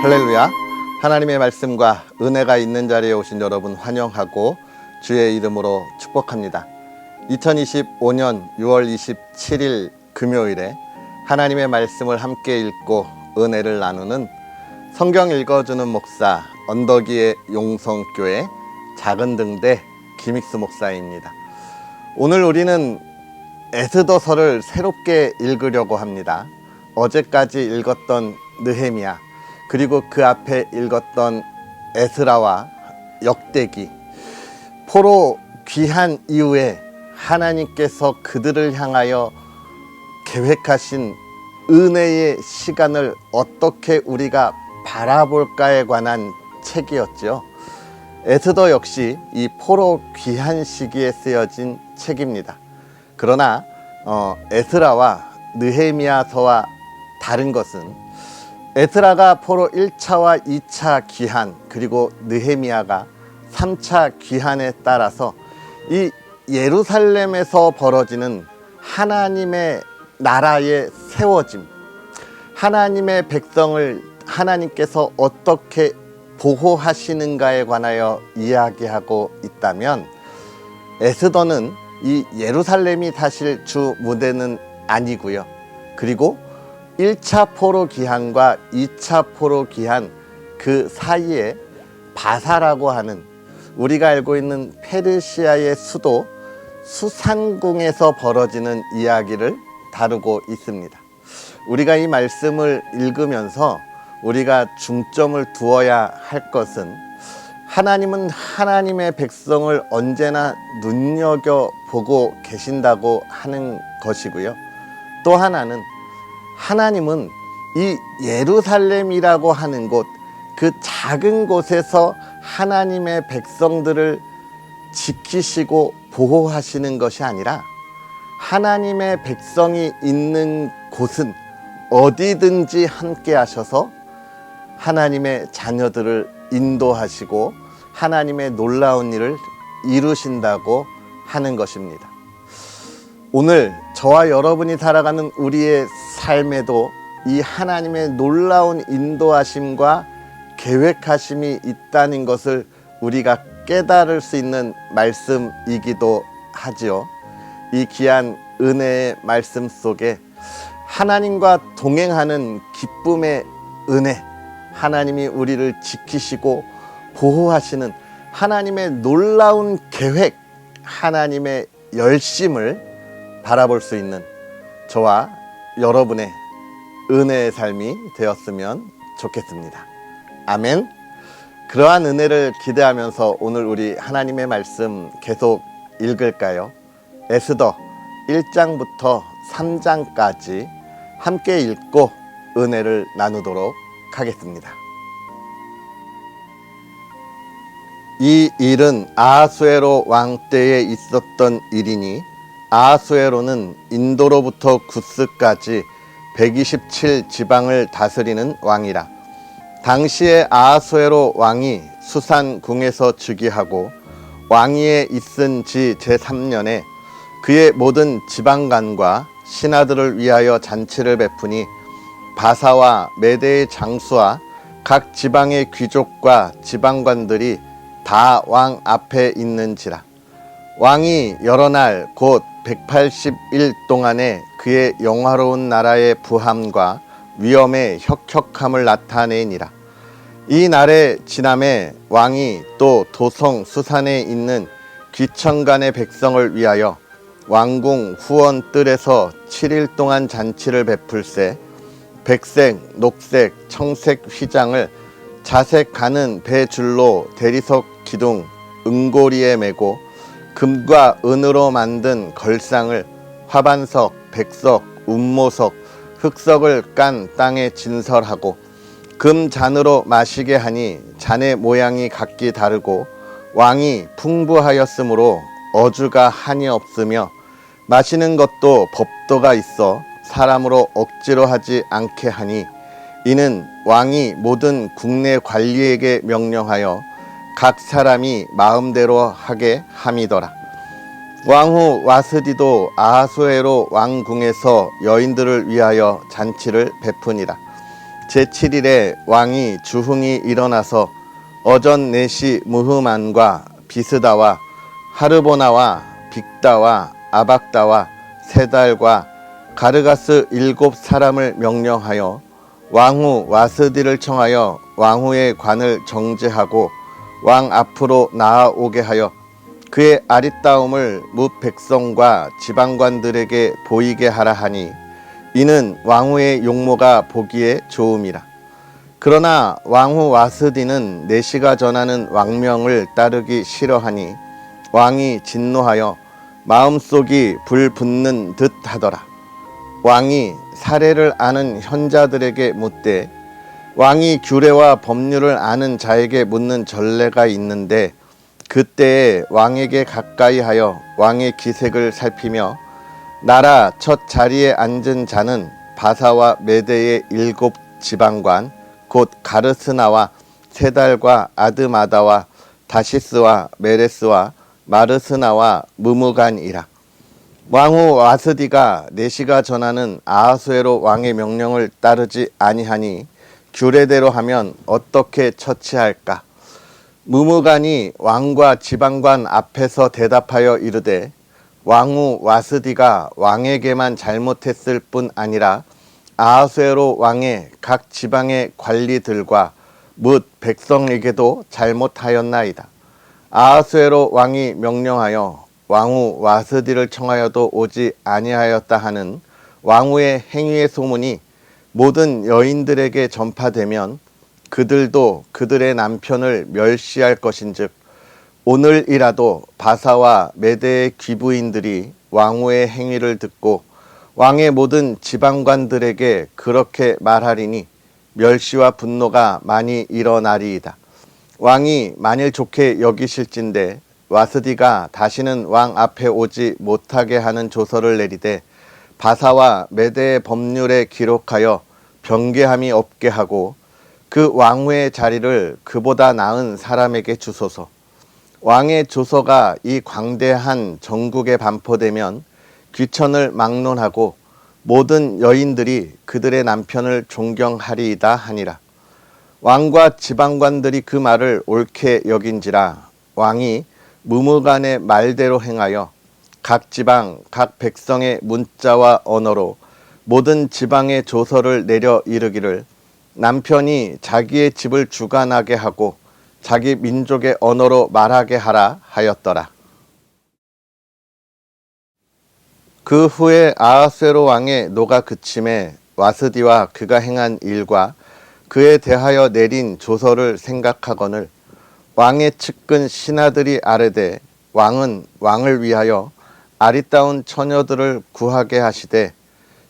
할렐루야. 하나님의 말씀과 은혜가 있는 자리에 오신 여러분 환영하고 주의 이름으로 축복합니다. 2025년 6월 27일 금요일에 하나님의 말씀을 함께 읽고 은혜를 나누는 성경 읽어주는 목사 언덕위의 용성교회 작은등대 김익수 목사입니다. 오늘 우리는 에스더서를 새롭게 읽으려고 합니다. 어제까지 읽었던 느헤미야, 그리고 그 앞에 읽었던 에스라와 역대기, 포로 귀한 이후에 하나님께서 그들을 향하여 계획하신 은혜의 시간을 어떻게 우리가 바라볼까에 관한 책이었죠. 에스더 역시 이 포로 귀한 시기에 쓰여진 책입니다. 그러나 에스라와 느헤미야서와 다른 것은 에스라가 포로 1차와 2차 귀환, 그리고 느헤미야가 3차 귀환에 따라서 이 예루살렘에서 벌어지는 하나님의 나라의 세워짐, 하나님의 백성을 하나님께서 어떻게 보호하시는가에 관하여 이야기하고 있다면, 에스더는 이 예루살렘이 사실 주 무대는 아니고요. 그리고 1차 포로 귀환과 2차 포로 귀환 그 사이에 바사라고 하는, 우리가 알고 있는 페르시아의 수도 수산궁에서 벌어지는 이야기를 다루고 있습니다. 우리가 이 말씀을 읽으면서 우리가 중점을 두어야 할 것은, 하나님은 하나님의 백성을 언제나 눈여겨보고 계신다고 하는 것이고요. 또 하나는 하나님은 이 예루살렘이라고 하는 곳, 그 작은 곳에서 하나님의 백성들을 지키시고 보호하시는 것이 아니라, 하나님의 백성이 있는 곳은 어디든지 함께 하셔서 하나님의 자녀들을 인도하시고 하나님의 놀라운 일을 이루신다고 하는 것입니다. 오늘 저와 여러분이 살아가는 우리의 삶에도 이 하나님의 놀라운 인도하심과 계획하심이 있다는 것을 우리가 깨달을 수 있는 말씀이기도 하지요. 이 귀한 은혜의 말씀 속에 하나님과 동행하는 기쁨의 은혜, 하나님이 우리를 지키시고 보호하시는 하나님의 놀라운 계획, 하나님의 열심을 바라볼 수 있는 저와 여러분의 은혜의 삶이 되었으면 좋겠습니다. 아멘. 그러한 은혜를 기대하면서 오늘 우리 하나님의 말씀 계속 읽을까요? 에스더 1장부터 3장까지 함께 읽고 은혜를 나누도록 하겠습니다. 이 일은 아하수에로 왕 때에 있었던 일이니, 아하수에로는 인도로부터 구스까지 127 지방을 다스리는 왕이라. 당시에 아하수에로 왕이 수산궁에서 즉위하고 왕위에 있은 지 제3년에 그의 모든 지방관과 신하들을 위하여 잔치를 베푸니, 바사와 메대의 장수와 각 지방의 귀족과 지방관들이 다 왕 앞에 있는지라. 왕이 여러 날 곧 180일 동안에 그의 영화로운 나라의 부함과 위엄의 혁혁함을 나타내니라. 이 날의 지남에 왕이 또 도성 수산에 있는 귀천간의 백성을 위하여 왕궁 후원 뜰에서 7일 동안 잔치를 베풀세, 백색, 녹색, 청색 휘장을 자색 가는 배줄로 대리석 기둥 은고리에 메고, 금과 은으로 만든 걸상을 화반석, 백석, 운모석, 흑석을 깐 땅에 진설하고, 금잔으로 마시게 하니 잔의 모양이 각기 다르고 왕이 풍부하였으므로 어주가 한이 없으며, 마시는 것도 법도가 있어 사람으로 억지로 하지 않게 하니, 이는 왕이 모든 국내 관리에게 명령하여 각 사람이 마음대로 하게 함이더라. 왕후 와스디도 아하수에로 왕궁에서 여인들을 위하여 잔치를 베푸니라. 제7일에 왕이 주흥이 일어나서 어전 네시 무흐만과 비스다와 하르보나와 빅다와 아박다와 세달과 가르가스 7사람을 명령하여 왕후 와스디를 청하여 왕후의 관을 정제하고 왕 앞으로 나아오게 하여 그의 아리따움을 뭇 백성과 지방관들에게 보이게 하라 하니 이는 왕후의 용모가 보기에 좋음이라. 그러나 왕후 와스디는 내시가 전하는 왕명을 따르기 싫어하니 왕이 진노하여 마음속이 불붙는 듯 하더라. 왕이 사례를 아는 현자들에게 묻되 왕이 규례와 법률을 아는 자에게 묻는 전례가 있는데 그때에 왕에게 가까이 하여 왕의 기색을 살피며 나라 첫 자리에 앉은 자는 바사와 메대의 7지방관 곧 가르스나와 세달과 아드마다와 다시스와 메레스와 마르스나와 무무간이라. 왕후 와스디가 내시가 전하는 아하수에로 왕의 명령을 따르지 아니하니 규례대로 하면 어떻게 처치할까? 무무간이 왕과 지방관 앞에서 대답하여 이르되 왕후 와스디가 왕에게만 잘못했을 뿐 아니라 아하수에로 왕의 각 지방의 관리들과 뭇 백성에게도 잘못하였나이다. 아하수에로 왕이 명령하여 왕후 와스디를 청하여도 오지 아니하였다 하는 왕후의 행위의 소문이 모든 여인들에게 전파되면 그들도 그들의 남편을 멸시할 것인즉 오늘이라도 바사와 메대의 귀부인들이 왕후의 행위를 듣고 왕의 모든 지방관들에게 그렇게 말하리니 멸시와 분노가 많이 일어나리이다. 왕이 만일 좋게 여기실진데 와스디가 다시는 왕 앞에 오지 못하게 하는 조서를 내리되 바사와 메대의 법률에 기록하여 변개함이 없게 하고 그 왕후의 자리를 그보다 나은 사람에게 주소서. 왕의 조서가 이 광대한 전국에 반포되면 귀천을 막론하고 모든 여인들이 그들의 남편을 존경하리이다 하니라. 왕과 지방관들이 그 말을 옳게 여긴지라 왕이 무무간의 말대로 행하여 각 지방 각 백성의 문자와 언어로 모든 지방의 조서를 내려 이르기를 남편이 자기의 집을 주관하게 하고 자기 민족의 언어로 말하게 하라 하였더라. 그 후에 아하수에로 왕의 노가 그침에 와스디와 그가 행한 일과 그에 대하여 내린 조서를 생각하거늘 왕의 측근 신하들이 아뢰되 왕은 왕을 위하여 아리따운 처녀들을 구하게 하시되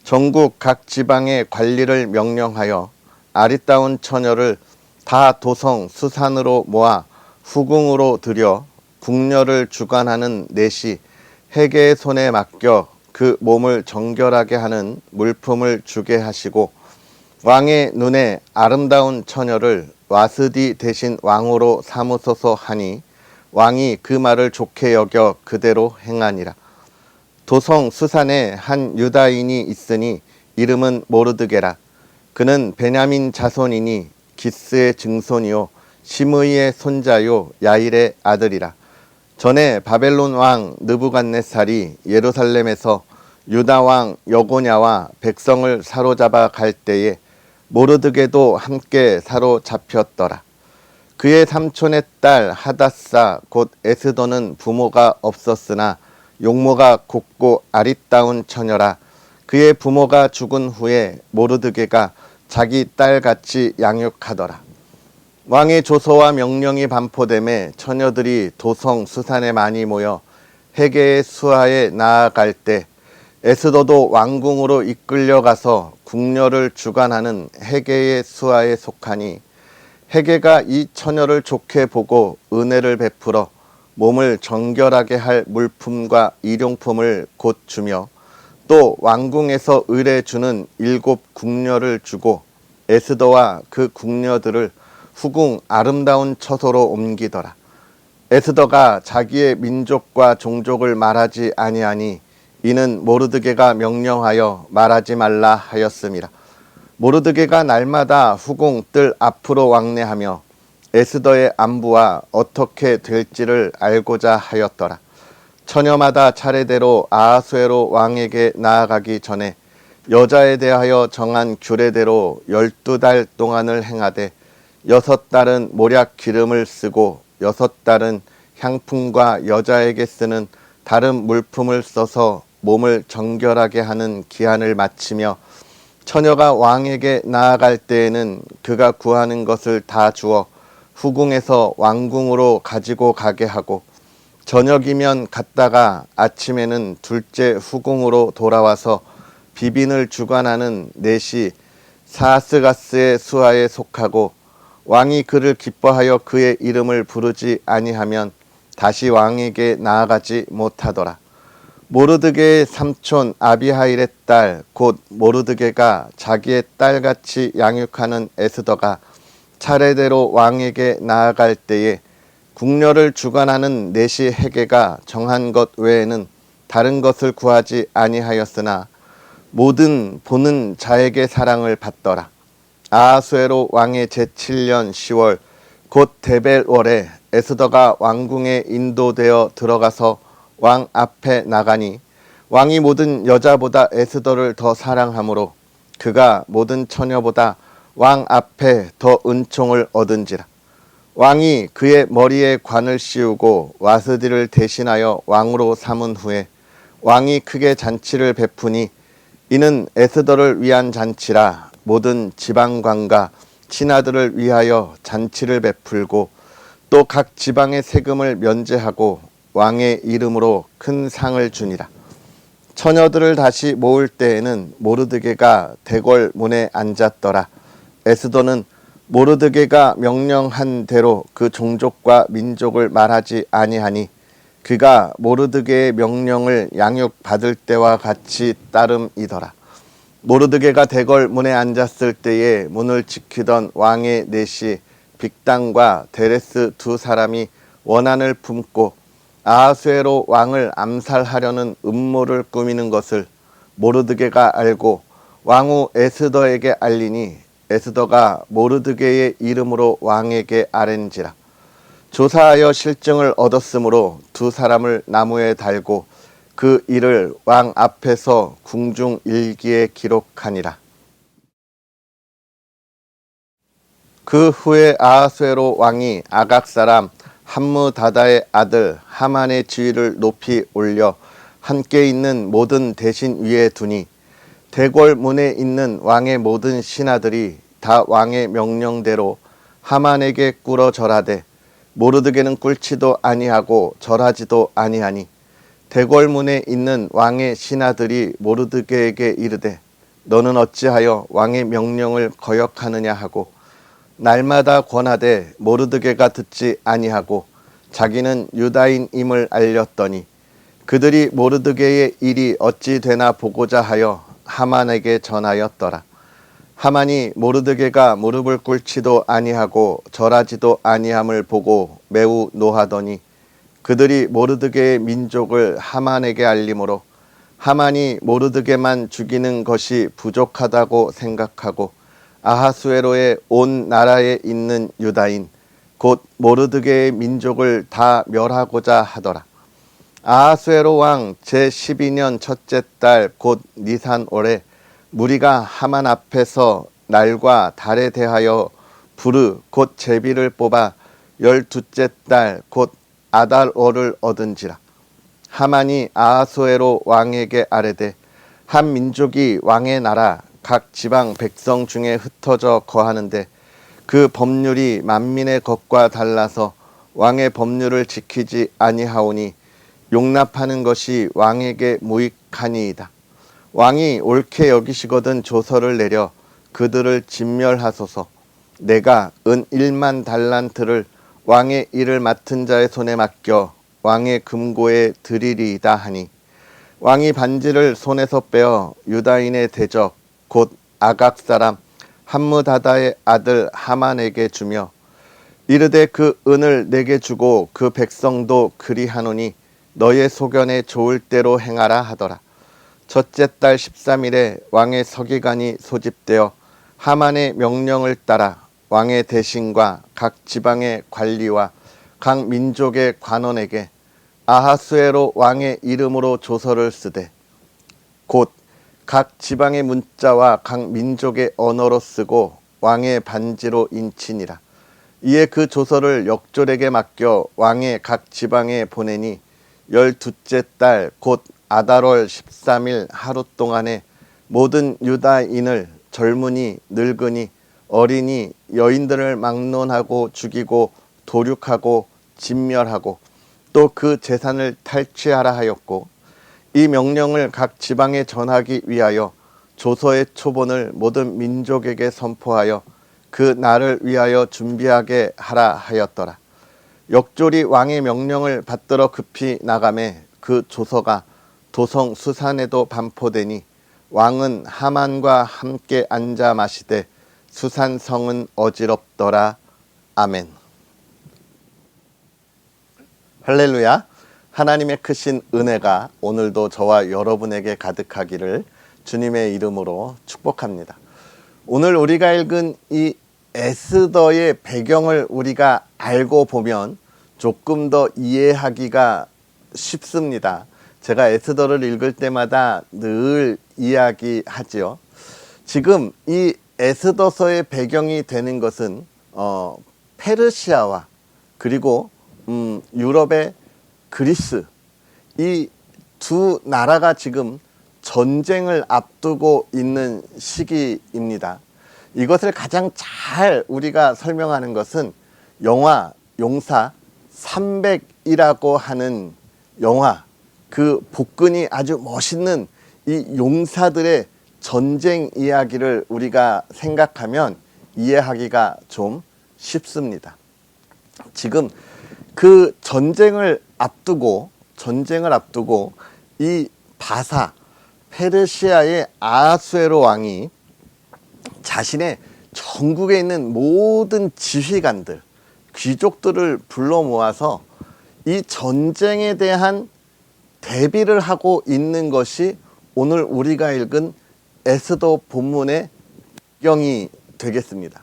전국 각 지방의 관리를 명령하여 아리따운 처녀를 다 도성 수산으로 모아 후궁으로 들여 궁녀를 주관하는 내시 헤게의 손에 맡겨 그 몸을 정결하게 하는 물품을 주게 하시고 왕의 눈에 아름다운 처녀를 와스디 대신 왕으로 삼으소서 하니 왕이 그 말을 좋게 여겨 그대로 행하니라. 도성 수산에 한 유다인이 있으니 이름은 모르드게라. 그는 베냐민 자손이니 기스의 증손이요 시므이의 손자요 야일의 아들이라. 전에 바벨론 왕 느부갓네살이 예루살렘에서 유다 왕 여고냐와 백성을 사로잡아 갈 때에 모르드게도 함께 사로잡혔더라. 그의 삼촌의 딸 하닷사 곧 에스더는 부모가 없었으나 용모가 곱고 아리따운 처녀라. 그의 부모가 죽은 후에 모르드게가 자기 딸같이 양육하더라. 왕의 조서와 명령이 반포됨에 처녀들이 도성 수산에 많이 모여 헤게의 수하에 나아갈 때 에스더도 왕궁으로 이끌려가서 궁녀를 주관하는 헤게의 수하에 속하니 헤게가 이 처녀를 좋게 보고 은혜를 베풀어 몸을 정결하게 할 물품과 일용품을 곧 주며 또 왕궁에서 을에 주는 7 궁녀를 주고 에스더와 그 궁녀들을 후궁 아름다운 처소로 옮기더라. 에스더가 자기의 민족과 종족을 말하지 아니하니 이는 모르드게가 명령하여 말하지 말라 하였음이라. 모르드게가 날마다 후궁 뜰 앞으로 왕래하며 에스더의 안부와 어떻게 될지를 알고자 하였더라. 처녀마다 차례대로 아하수에로 왕에게 나아가기 전에 여자에 대하여 정한 규례대로 12달 동안을 행하되 6달은 모략 기름을 쓰고 6달은 향품과 여자에게 쓰는 다른 물품을 써서 몸을 정결하게 하는 기한을 마치며 처녀가 왕에게 나아갈 때에는 그가 구하는 것을 다 주어 후궁에서 왕궁으로 가지고 가게 하고 저녁이면 갔다가 아침에는 둘째 후궁으로 돌아와서 비빈을 주관하는 넷이 사스가스의 수하에 속하고 왕이 그를 기뻐하여 그의 이름을 부르지 아니하면 다시 왕에게 나아가지 못하더라. 모르드게의 삼촌 아비하일의 딸 곧 모르드게가 자기의 딸같이 양육하는 에스더가 차례대로 왕에게 나아갈 때에 궁녀를 주관하는 넷이 헤게가 정한 것 외에는 다른 것을 구하지 아니하였으나 모든 보는 자에게 사랑을 받더라. 아하수에로 왕의 제7년 10월 곧 데벨월에 에스더가 왕궁에 인도되어 들어가서 왕 앞에 나가니 왕이 모든 여자보다 에스더를 더 사랑하므로 그가 모든 처녀보다 왕 앞에 더 은총을 얻은지라. 왕이 그의 머리에 관을 씌우고 와스디를 대신하여 왕으로 삼은 후에 왕이 크게 잔치를 베푸니 이는 에스더를 위한 잔치라. 모든 지방관과 신하들을 위하여 잔치를 베풀고 또 각 지방의 세금을 면제하고 왕의 이름으로 큰 상을 주니라. 처녀들을 다시 모을 때에는 모르드게가 대궐 문에 앉았더라. 에스더는 모르드게가 명령한 대로 그 종족과 민족을 말하지 아니하니 그가 모르드게의 명령을 양육받을 때와 같이 따름이더라. 모르드게가 대궐 문에 앉았을 때에 문을 지키던 왕의 넷이 빅단과 데레스 두 사람이 원한을 품고 아하수에로 왕을 암살하려는 음모를 꾸미는 것을 모르드게가 알고 왕후 에스더에게 알리니 에스더가 모르드게의 이름으로 왕에게 아랜지라. 조사하여 실증을 얻었으므로 두 사람을 나무에 달고 그 일을 왕 앞에서 궁중 일기에 기록하니라. 그 후에 아하수에로 왕이 아각 사람 함므다다의 아들 하만의 지위를 높이 올려 함께 있는 모든 대신 위에 두니 대궐 문에 있는 왕의 모든 신하들이 다 왕의 명령대로 하만에게 꿇어 절하되 모르드게는 꿇지도 아니하고 절하지도 아니하니 대궐 문에 있는 왕의 신하들이 모르드게에게 이르되 너는 어찌하여 왕의 명령을 거역하느냐 하고 날마다 권하되 모르드게가 듣지 아니하고 자기는 유다인임을 알렸더니 그들이 모르드게의 일이 어찌 되나 보고자 하여 하만에게 전하였더라. 하만이 모르드게가 무릎을 꿇지도 아니하고 절하지도 아니함을 보고 매우 노하더니 그들이 모르드게의 민족을 하만에게 알림으로 하만이 모르드게만 죽이는 것이 부족하다고 생각하고 아하수에로의 온 나라에 있는 유다인 곧 모르드게의 민족을 다 멸하고자 하더라. 아하수에로 왕 제12년 첫째 달 곧 니산월에 무리가 하만 앞에서 날과 달에 대하여 부르 곧 제비를 뽑아 12째 달 곧 아달월을 얻은지라. 하만이 아하수에로 왕에게 아뢰되 한 민족이 왕의 나라 각 지방 백성 중에 흩어져 거하는데 그 법률이 만민의 것과 달라서 왕의 법률을 지키지 아니하오니 용납하는 것이 왕에게 무익하니이다. 왕이 옳게 여기시거든 조서를 내려 그들을 진멸하소서. 내가 은 1만 달란트를 왕의 일을 맡은 자의 손에 맡겨 왕의 금고에 드리리이다 하니 왕이 반지를 손에서 빼어 유다인의 대적 곧 아각 사람 함므다다의 아들 하만에게 주며 이르되 그 은을 내게 주고 그 백성도 그리하노니 너의 소견에 좋을 대로 행하라 하더라. 첫째 달 13일에 왕의 서기관이 소집되어 하만의 명령을 따라 왕의 대신과 각 지방의 관리와 각 민족의 관원에게 아하수에로 왕의 이름으로 조서를 쓰되 곧 각 지방의 문자와 각 민족의 언어로 쓰고 왕의 반지로 인치니라. 이에 그 조서를 역졸에게 맡겨 왕의 각 지방에 보내니 12째 달 곧 아달월 13일 하루 동안에 모든 유다인을 젊은이 늙은이 어린이 여인들을 막론하고 죽이고 도륙하고 진멸하고 또 그 재산을 탈취하라 하였고, 이 명령을 각 지방에 전하기 위하여 조서의 초본을 모든 민족에게 선포하여 그 날을 위하여 준비하게 하라 하였더라. 역졸이 왕의 명령을 받들어 급히 나가매 그 조서가 도성 수산에도 반포되니 왕은 하만과 함께 앉아 마시되 수산성은 어지럽더라. 아멘. 할렐루야. 하나님의 크신 은혜가 오늘도 저와 여러분에게 가득하기를 주님의 이름으로 축복합니다. 오늘 우리가 읽은 이 에스더의 배경을 우리가 알고 보면 조금 더 이해하기가 쉽습니다. 제가 에스더를 읽을 때마다 늘 이야기하지요. 지금 이 에스더서의 배경이 되는 것은 페르시아와 그리고 유럽의 그리스, 이 두 나라가 지금 전쟁을 앞두고 있는 시기입니다. 이것을 가장 잘 우리가 설명하는 것은 영화 용사 300이라고 하는 영화, 그 복근이 아주 멋있는 이 용사들의 전쟁 이야기를 우리가 생각하면 이해하기가 좀 쉽습니다. 지금 그 전쟁을 앞두고 이 바사 페르시아의 아하수에로 왕이 자신의 전국에 있는 모든 지휘관들, 귀족들을 불러 모아서 이 전쟁에 대한 대비를 하고 있는 것이 오늘 우리가 읽은 에스더 본문의 배경이 되겠습니다.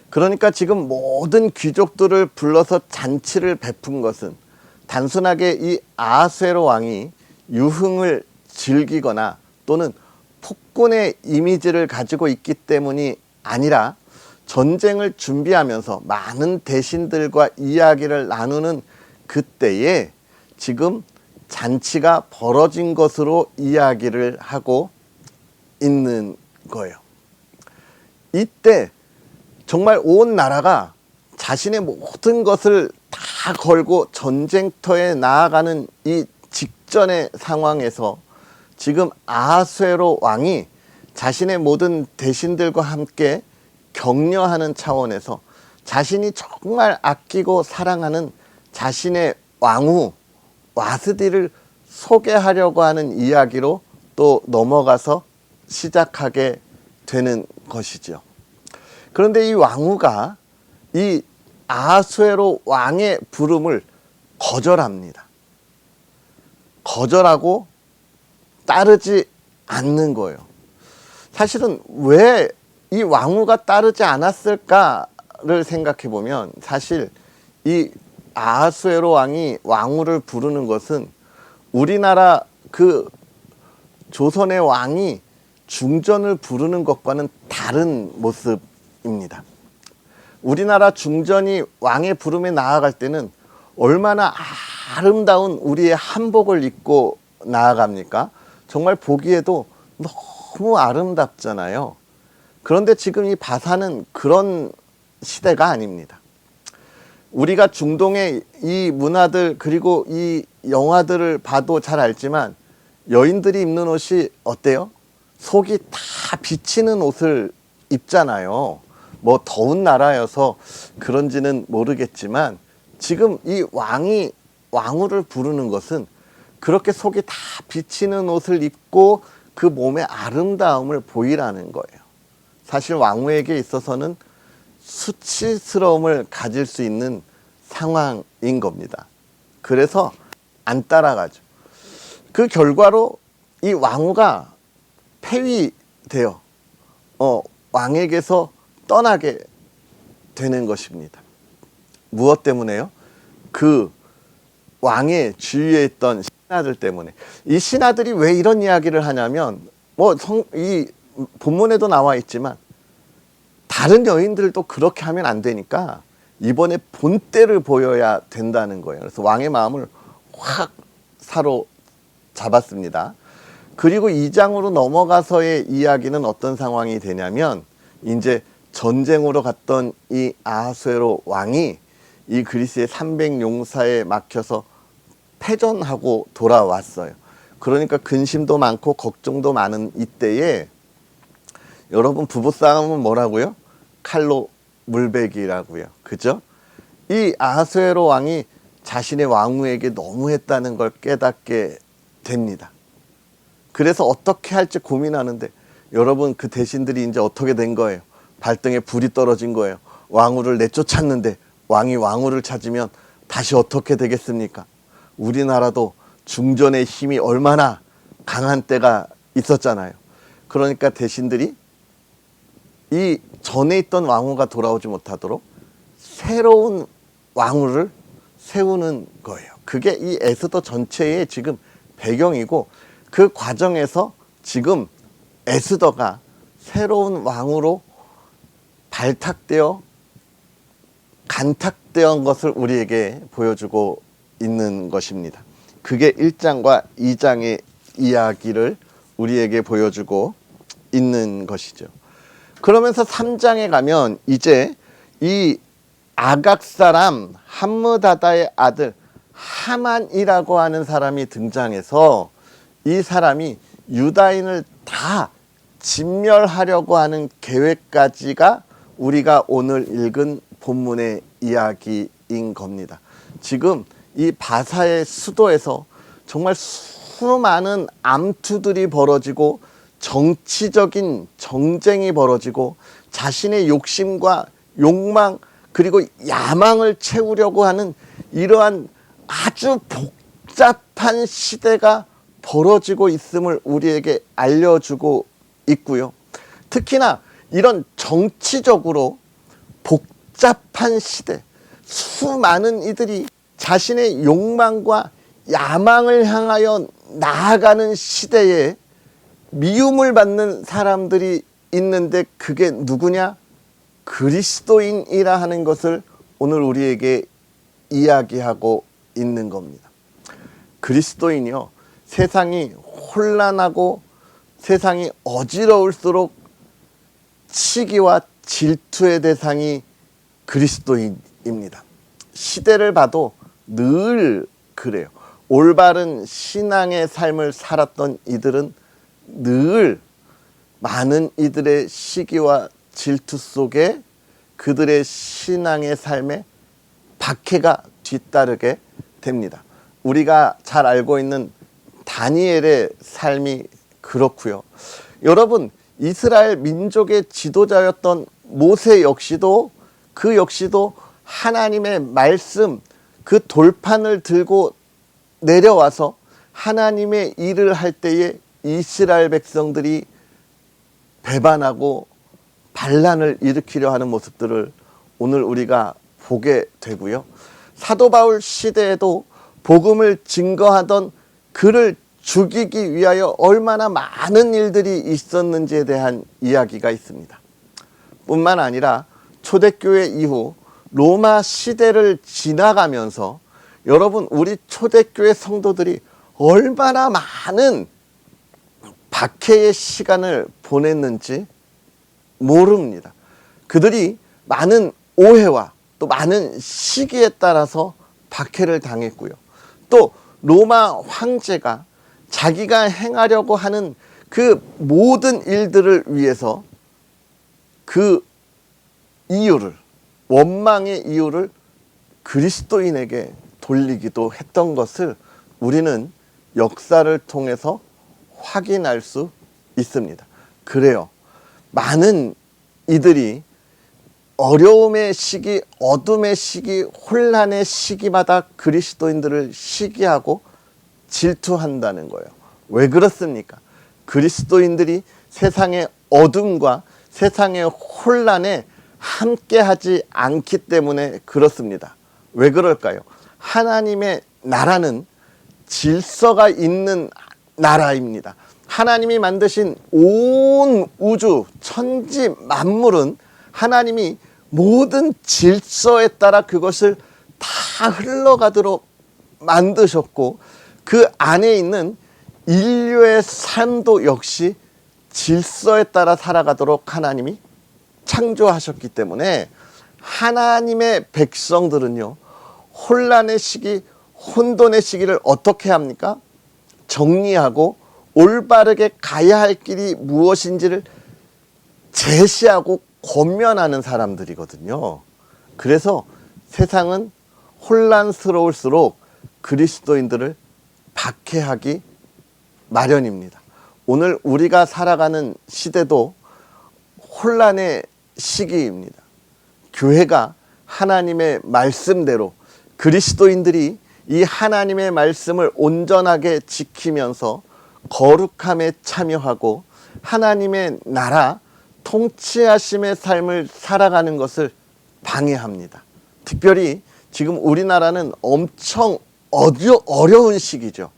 그러니까 지금 모든 귀족들을 불러서 잔치를 베푼 것은 단순하게 이 아하수에로 왕이 유흥을 즐기거나 또는 폭군의 이미지를 가지고 있기 때문이 아니라 전쟁을 준비하면서 많은 대신들과 이야기를 나누는 그때에 지금 잔치가 벌어진 것으로 이야기를 하고 있는 거예요. 이때 정말 온 나라가 자신의 모든 것을 다 걸고 전쟁터에 나아가는 이 직전의 상황에서 지금 아하수에로 왕이 자신의 모든 대신들과 함께 격려하는 차원에서 자신이 정말 아끼고 사랑하는 자신의 왕후 와스디를 소개하려고 하는 이야기로 또 넘어가서 시작하게 되는 것이죠. 그런데 이 왕후가 이 아하수에로 왕의 부름을 거절합니다. 거절하고 따르지 않는 거예요. 사실은 왜 이 왕후가 따르지 않았을까를 생각해 보면 사실 이 아하수에로 왕이 왕후를 부르는 것은 우리나라 그 조선의 왕이 중전을 부르는 것과는 다른 모습입니다. 우리나라 중전이 왕의 부름에 나아갈 때는 얼마나 아름다운 우리의 한복을 입고 나아갑니까? 정말 보기에도 너무 아름답잖아요. 그런데 지금 이 바사는 그런 시대가 아닙니다. 우리가 중동의 이 문화들 그리고 이 영화들을 봐도 잘 알지만 여인들이 입는 옷이 어때요? 속이 다 비치는 옷을 입잖아요. 뭐 더운 나라여서 그런지는 모르겠지만 지금 이 왕이 왕후를 부르는 것은 그렇게 속이 다 비치는 옷을 입고 그 몸의 아름다움을 보이라는 거예요. 사실 왕후에게 있어서는 수치스러움을 가질 수 있는 상황인 겁니다. 그래서 안 따라가죠. 그 결과로 이 왕후가 폐위돼요. 왕에게서 떠나게 되는 것입니다. 무엇 때문에요? 그 왕의 주위에 있던 신하들 때문에. 이 신하들이 왜 이런 이야기를 하냐면 이 본문에도 나와 있지만 다른 여인들도 그렇게 하면 안 되니까 이번에 본때를 보여야 된다는 거예요. 그래서 왕의 마음을 확 사로잡았습니다. 그리고 2장으로 넘어가서의 이야기는 어떤 상황이 되냐면 이제 전쟁으로 갔던 이 아하수에로 왕이 이 그리스의 300용사에 막혀서 패전하고 돌아왔어요. 그러니까 근심도 많고 걱정도 많은 이때에 여러분 부부싸움은 뭐라고요? 칼로 물베기라고요. 그죠? 이 아하수에로 왕이 자신의 왕후에게 너무했다는 걸 깨닫게 됩니다. 그래서 어떻게 할지 고민하는데 여러분 그 대신들이 이제 어떻게 된 거예요? 발등에 불이 떨어진 거예요. 왕후를 내쫓았는데 왕이 왕후를 찾으면 다시 어떻게 되겠습니까? 우리나라도 중전의 힘이 얼마나 강한 때가 있었잖아요. 그러니까 대신들이 이 전에 있던 왕후가 돌아오지 못하도록 새로운 왕후를 세우는 거예요. 그게 이 에스더 전체의 지금 배경이고 그 과정에서 지금 에스더가 새로운 왕으로 발탁되어 간탁되어 것을 우리에게 보여주고 있는 것입니다. 그게 1장과 2장의 이야기를 우리에게 보여주고 있는 것이죠. 그러면서 3장에 가면 이제 이 아각 사람 함므다다의 아들 하만이라고 하는 사람이 등장해서 이 사람이 유다인을 다 진멸하려고 하는 계획까지가 우리가 오늘 읽은 본문의 이야기인 겁니다. 지금 이 바사의 수도에서 정말 수많은 암투들이 벌어지고 정치적인 정쟁이 벌어지고 자신의 욕심과 욕망 그리고 야망을 채우려고 하는 이러한 아주 복잡한 시대가 벌어지고 있음을 우리에게 알려주고 있고요. 특히나 이런 정치적으로 복잡한 시대, 수많은 이들이 자신의 욕망과 야망을 향하여 나아가는 시대에 미움을 받는 사람들이 있는데 그게 누구냐? 그리스도인이라 하는 것을 오늘 우리에게 이야기하고 있는 겁니다. 그리스도인이요, 세상이 혼란하고 세상이 어지러울수록 시기와 질투의 대상이 그리스도인입니다. 시대를 봐도 늘 그래요. 올바른 신앙의 삶을 살았던 이들은 늘 많은 이들의 시기와 질투 속에 그들의 신앙의 삶에 박해가 뒤따르게 됩니다. 우리가 잘 알고 있는 다니엘의 삶이 그렇고요. 여러분, 이스라엘 민족의 지도자였던 모세 역시도 그 역시도 하나님의 말씀 그 돌판을 들고 내려와서 하나님의 일을 할 때에 이스라엘 백성들이 배반하고 반란을 일으키려 하는 모습들을 오늘 우리가 보게 되고요. 사도 바울 시대에도 복음을 증거하던 그를 죽이기 위하여 얼마나 많은 일들이 있었는지에 대한 이야기가 있습니다. 뿐만 아니라 초대교회 이후 로마 시대를 지나가면서 여러분 우리 초대교회 성도들이 얼마나 많은 박해의 시간을 보냈는지 모릅니다. 그들이 많은 오해와 또 많은 시기에 따라서 박해를 당했고요. 또 로마 황제가 자기가 행하려고 하는 그 모든 일들을 위해서 그 이유를, 원망의 이유를 그리스도인에게 돌리기도 했던 것을 우리는 역사를 통해서 확인할 수 있습니다. 그래요. 많은 이들이 어려움의 시기, 어둠의 시기, 혼란의 시기마다 그리스도인들을 시기하고 질투한다는 거예요. 왜 그렇습니까? 그리스도인들이 세상의 어둠과 세상의 혼란에 함께하지 않기 때문에 그렇습니다. 왜 그럴까요? 하나님의 나라는 질서가 있는 나라입니다. 하나님이 만드신 온 우주, 천지 만물은 하나님이 모든 질서에 따라 그것을 다 흘러가도록 만드셨고, 그 안에 있는 인류의 삶도 역시 질서에 따라 살아가도록 하나님이 창조하셨기 때문에 하나님의 백성들은요, 혼란의 시기, 혼돈의 시기를 어떻게 합니까? 정리하고 올바르게 가야 할 길이 무엇인지를 제시하고 권면하는 사람들이거든요. 그래서 세상은 혼란스러울수록 그리스도인들을 박해하기 마련입니다. 오늘 우리가 살아가는 시대도 혼란의 시기입니다. 교회가 하나님의 말씀대로 그리스도인들이 이 하나님의 말씀을 온전하게 지키면서 거룩함에 참여하고 하나님의 나라 통치하심의 삶을 살아가는 것을 방해합니다. 특별히 지금 우리나라는 엄청 어려운 시기죠.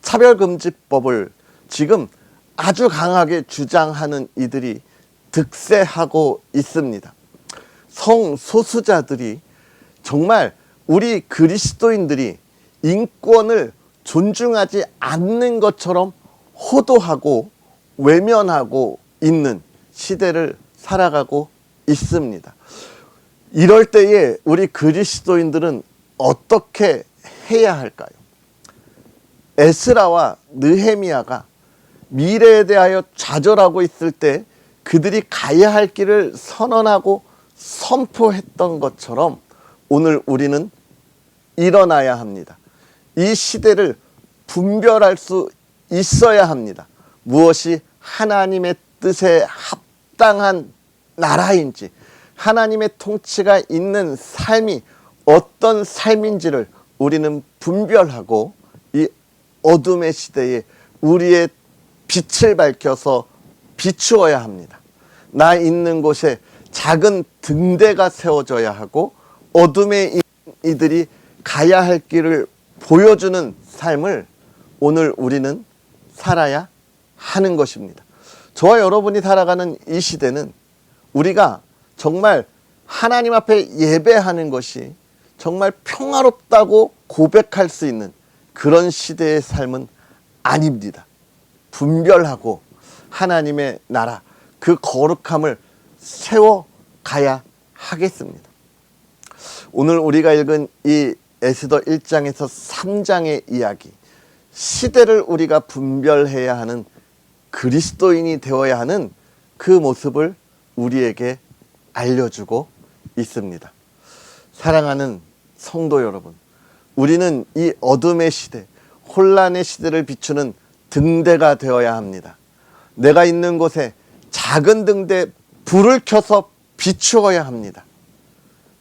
차별금지법을 지금 아주 강하게 주장하는 이들이 득세하고 있습니다. 성소수자들이 정말 우리 그리스도인들이 인권을 존중하지 않는 것처럼 호도하고 외면하고 있는 시대를 살아가고 있습니다. 이럴 때에 우리 그리스도인들은 어떻게 해야 할까요? 에스라와 느헤미야가 미래에 대하여 좌절하고 있을 때 그들이 가야 할 길을 선언하고 선포했던 것처럼 오늘 우리는 일어나야 합니다. 이 시대를 분별할 수 있어야 합니다. 무엇이 하나님의 뜻에 합당한 나라인지, 하나님의 통치가 있는 삶이 어떤 삶인지를 우리는 분별하고 이 어둠의 시대에 우리의 빛을 밝혀서 비추어야 합니다. 나 있는 곳에 작은 등대가 세워져야 하고 어둠에 있는 이들이 가야 할 길을 보여주는 삶을 오늘 우리는 살아야 하는 것입니다. 저와 여러분이 살아가는 이 시대는 우리가 정말 하나님 앞에 예배하는 것이 정말 평화롭다고 고백할 수 있는 그런 시대의 삶은 아닙니다. 분별하고 하나님의 나라, 그 거룩함을 세워가야 하겠습니다. 오늘 우리가 읽은 이 에스더 1장에서 3장의 이야기, 시대를 우리가 분별해야 하는 그리스도인이 되어야 하는 그 모습을 우리에게 알려주고 있습니다. 사랑하는 성도 여러분, 우리는 이 어둠의 시대, 혼란의 시대를 비추는 등대가 되어야 합니다. 내가 있는 곳에 작은 등대 불을 켜서 비추어야 합니다.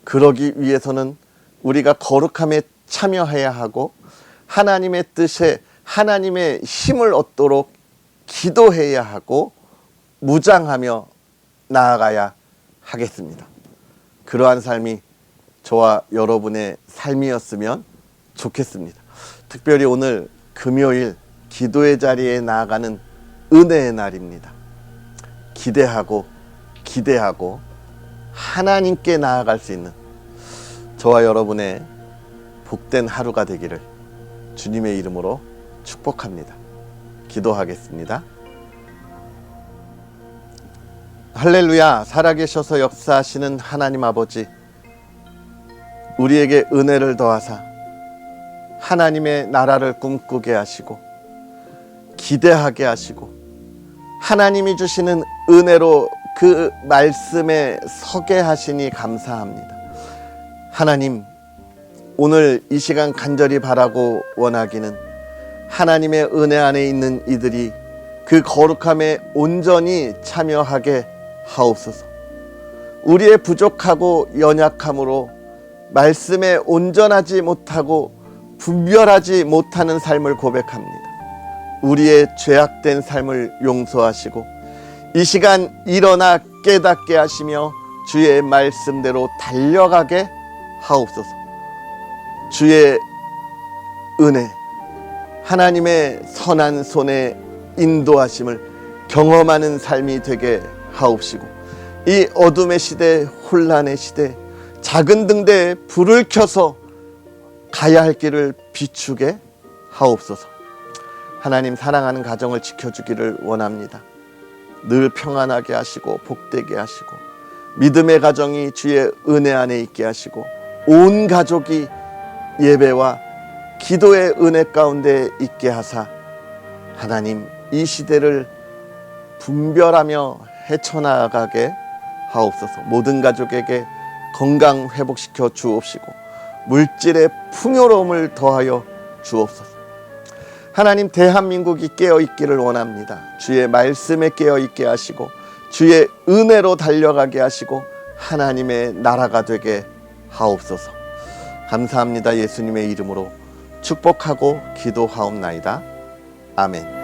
그러기 위해서는 우리가 거룩함에 참여해야 하고 하나님의 뜻에 하나님의 힘을 얻도록 기도해야 하고 무장하며 나아가야 하겠습니다. 그러한 삶이 저와 여러분의 삶이었으면 좋겠습니다. 특별히 오늘 금요일 기도의 자리에 나아가는 은혜의 날입니다. 기대하고 하나님께 나아갈 수 있는 저와 여러분의 복된 하루가 되기를 주님의 이름으로 축복합니다. 기도하겠습니다. 할렐루야. 살아계셔서 역사하시는 하나님 아버지, 우리에게 은혜를 더하사 하나님의 나라를 꿈꾸게 하시고 기대하게 하시고 하나님이 주시는 은혜로 그 말씀에 서게 하시니 감사합니다. 하나님, 오늘 이 시간 간절히 바라고 원하기는 하나님의 은혜 안에 있는 이들이 그 거룩함에 온전히 참여하게 하옵소서. 우리의 부족하고 연약함으로 말씀에 온전하지 못하고 분별하지 못하는 삶을 고백합니다. 우리의 죄악된 삶을 용서하시고 이 시간 일어나 깨닫게 하시며 주의 말씀대로 달려가게 하옵소서. 주의 은혜, 하나님의 선한 손의 인도하심을 경험하는 삶이 되게 하옵시고, 이 어둠의 시대, 혼란의 시대, 작은 등대에 불을 켜서 가야 할 길을 비추게 하옵소서. 하나님, 사랑하는 가정을 지켜주기를 원합니다. 늘 평안하게 하시고 복되게 하시고, 믿음의 가정이 주의 은혜 안에 있게 하시고, 온 가족이 예배와 기도의 은혜 가운데 있게 하사, 하나님, 이 시대를 분별하며 헤쳐나가게 하옵소서. 모든 가족에게 건강 회복시켜 주옵시고, 물질의 풍요로움을 더하여 주옵소서. 하나님, 대한민국이 깨어있기를 원합니다. 주의 말씀에 깨어있게 하시고 주의 은혜로 달려가게 하시고 하나님의 나라가 되게 하옵소서. 감사합니다. 예수님의 이름으로 축복하고 기도하옵나이다. 아멘.